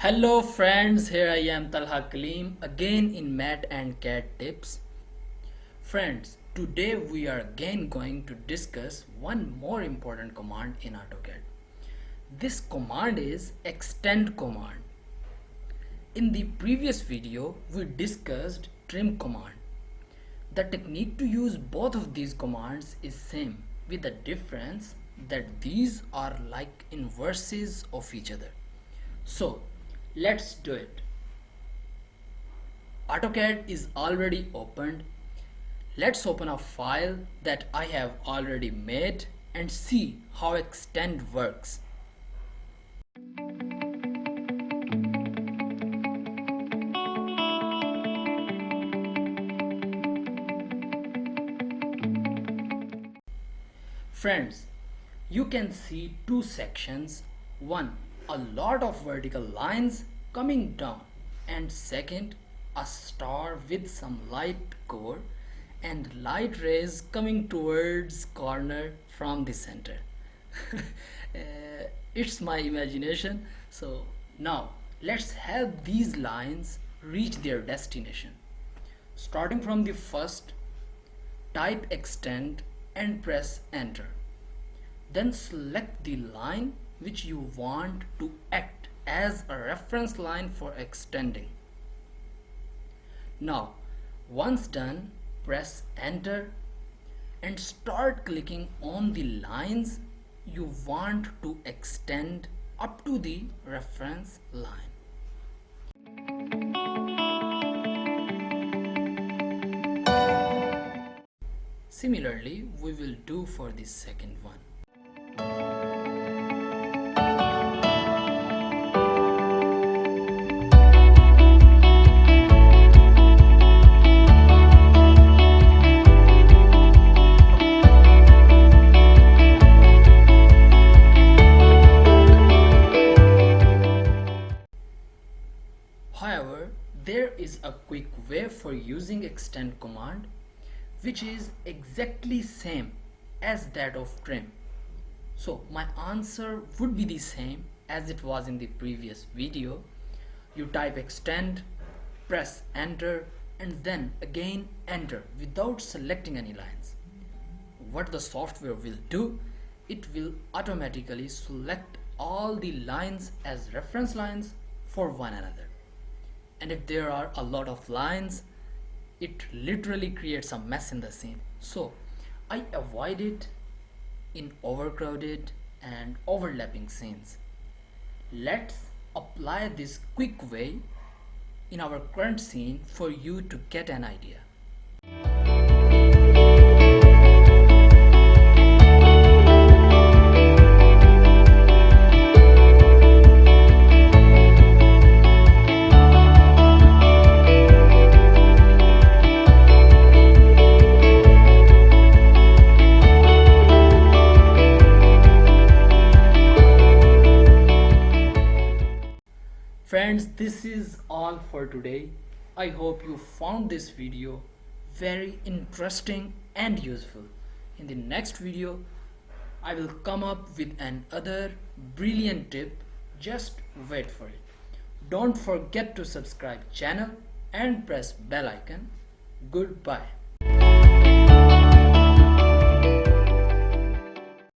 Hello friends, here I am Talha Kaleem again in Math and CAD tips. Friends, today we are again going to discuss one more important command in AutoCAD. This command is Extend command. In the previous video, we discussed Trim command. The technique to use both of these commands is same with the difference that these are like inverses of each other. So, let's do it. AutoCAD is already opened. Let's open a file that I have already made and see how Extend works. Friends, you can see two sections. One, a lot of vertical lines coming down, and second, a star with some light core and light rays coming towards corner from the center. It's my imagination. So now let's help these lines reach their destination. Starting from the first, type Extend and press enter. Then select the line which you want to act as a reference line for extending. Now, once done, press enter and start clicking on the lines you want to extend up to the reference line. Similarly, we will do for the second one. However, there is a quick way for using Extend command which is exactly same as that of Trim. So my answer would be the same as it was in the previous video. You type Extend, press enter and then again enter without selecting any lines. What the software will do, it will automatically select all the lines as reference lines for one another. And if there are a lot of lines, it literally creates a mess in the scene. So I avoid it in overcrowded and overlapping scenes. Let's apply this quick way in our current scene for you to get an idea. Friends, this is all for today. I hope you found this video very interesting and useful. In the next video, I will come up with another brilliant tip. Just wait for it. Don't forget to subscribe channel and press bell icon. Goodbye.